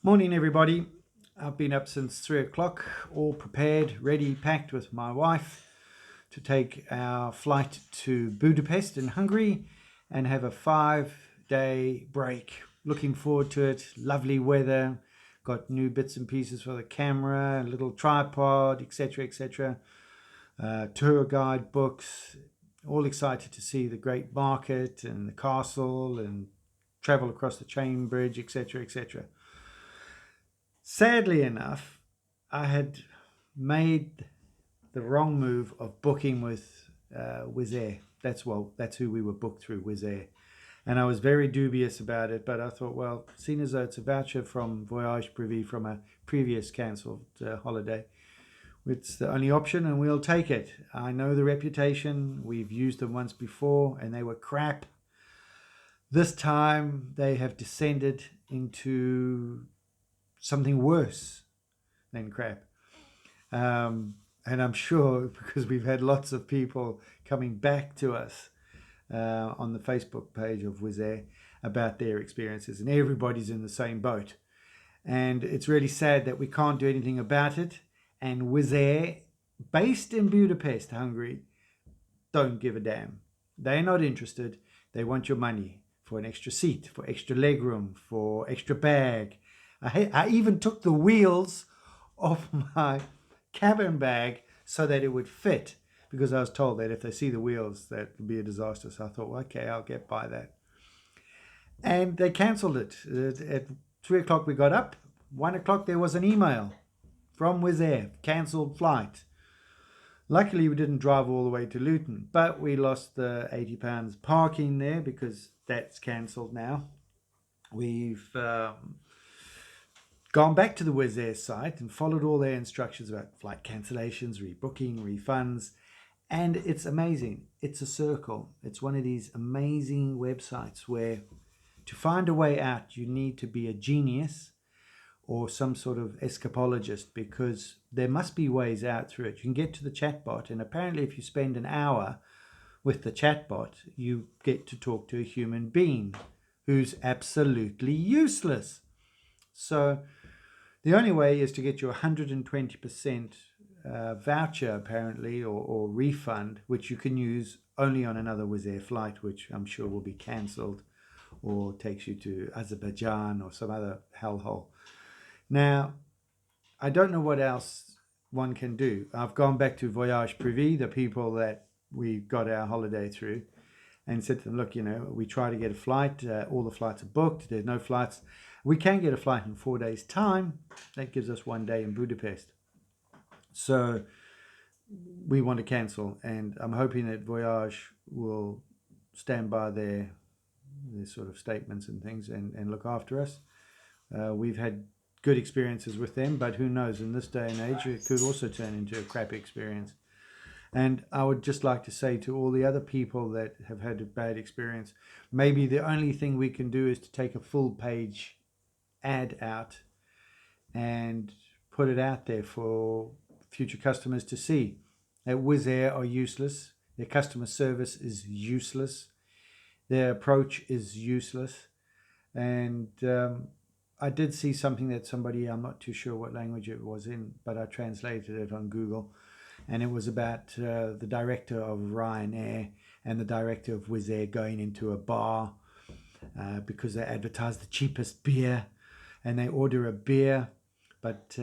Morning, everybody. I've been up since 3 o'clock, all prepared, ready, packed with my wife to take our flight to Budapest in Hungary and have a 5 day break. Looking forward to it. Lovely weather. Got new bits and pieces for the camera, a little tripod, etc., etc. Tour guide books. All excited to see the great market and the castle and travel across the chain bridge, etc., etc. Sadly enough, I had made the wrong move of booking with Wizz Air. That's who we were booked through, Wizz Air. And I was very dubious about it, but I thought, well, seeing as though it's a voucher from Voyage Privé from a previous cancelled holiday, it's the only option and we'll take it. I know the reputation. We've used them once before and they were crap. This time they have descended into something worse than crap. And I'm sure because we've had lots of people coming back to us on the Facebook page of Wizz Air about their experiences, and everybody's in the same boat. And it's really sad that we can't do anything about it. And Wizz Air, based in Budapest, Hungary, don't give a damn. They're not interested. They want your money for an extra seat, for extra legroom, for extra bag. I even took the wheels off my cabin bag so that it would fit because I was told that if they see the wheels, that would be a disaster. So I thought, well, okay, I'll get by that. And they cancelled it. At 3 o'clock, we got up. 1 o'clock, there was an email from Wizz Air, cancelled flight. Luckily, we didn't drive all the way to Luton, but we lost the £80 parking there because that's cancelled now. We've gone back to the Wizz Air site and followed all their instructions about flight cancellations, rebooking, refunds. And it's amazing. It's a circle. It's one of these amazing websites where to find a way out, you need to be a genius or some sort of escapologist because there must be ways out through it. You can get to the chatbot, and apparently, if you spend an hour with the chatbot, you get to talk to a human being who's absolutely useless. So, the only way is to get your 120% voucher, apparently, or refund, which you can use only on another Wizz Air flight, which I'm sure will be cancelled or takes you to Azerbaijan or some other hellhole. Now, I don't know what else one can do. I've gone back to Voyage Privé, the people that we got our holiday through, and said to them, look, we try to get a flight. All the flights are booked. There's no flights. We can get a flight in 4 days' time. That gives us 1 day in Budapest. So we want to cancel, and I'm hoping that Voyage will stand by their sort of statements and things and look after us. We've had good experiences with them, but who knows, in this day and age, it could also turn into a crap experience. And I would just like to say to all the other people that have had a bad experience, maybe the only thing we can do is to take a full page ad out and put it out there for future customers to see. That Wizz Air are useless. Their customer service is useless. Their approach is useless. And I did see something that somebody, I'm not too sure what language it was in, but I translated it on Google. And it was about the director of Ryanair and the director of Wizz Air going into a bar because they advertise the cheapest beer, and they order a beer, but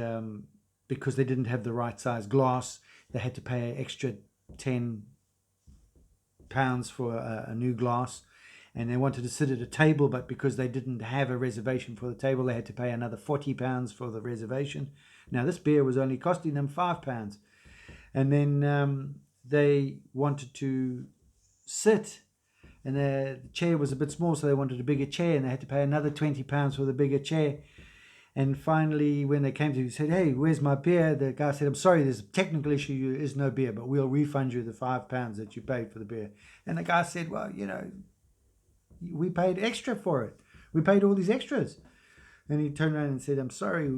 because they didn't have the right size glass, they had to pay an extra £10 for a new glass. And they wanted to sit at a table, but because they didn't have a reservation for the table, they had to pay another £40 for the reservation. Now, this beer was only costing them £5. And then they wanted to sit, and the chair was a bit small, so they wanted a bigger chair, and they had to pay another £20 for the bigger chair. And finally, when they came to, he said, hey, where's my beer? The guy said, I'm sorry, there's a technical issue, there is no beer, but we'll refund you the £5 that you paid for the beer. And the guy said, well, we paid extra for it. We paid all these extras. And he turned around and said, I'm sorry,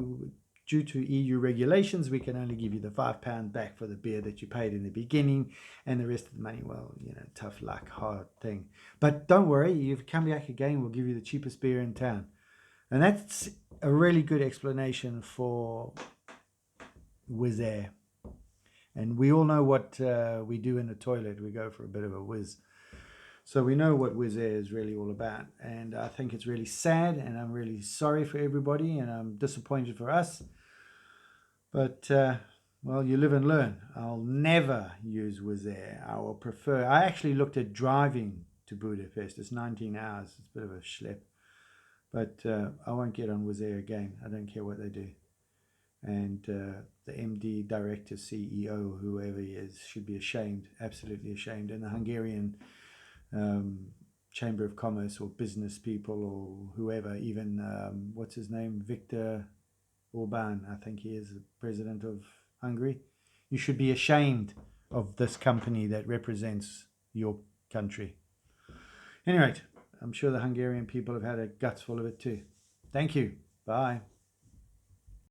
due to EU regulations, we can only give you the £5 back for the beer that you paid in the beginning, and the rest of the money, well, tough luck, hard thing. But don't worry, you've come back again, we'll give you the cheapest beer in town. And that's a really good explanation for Wizz Air. And we all know what we do in the toilet. We go for a bit of a whiz. So we know what Wizz Air is really all about. And I think it's really sad, and I'm really sorry for everybody, and I'm disappointed for us. But, well, you live and learn. I'll never use Wizz Air. I will prefer... I actually looked at driving to Budapest. It's 19 hours. It's a bit of a schlep. But I won't get on Wizz Air again. I don't care what they do. And the MD, director, CEO, whoever he is, should be ashamed, absolutely ashamed. And the Hungarian Chamber of Commerce or business people or whoever, even, what's his name, Viktor Orban, I think he is the president of Hungary. You should be ashamed of this company that represents your country. Anyway, I'm sure the Hungarian people have had a guts full of it too. Thank you. Bye.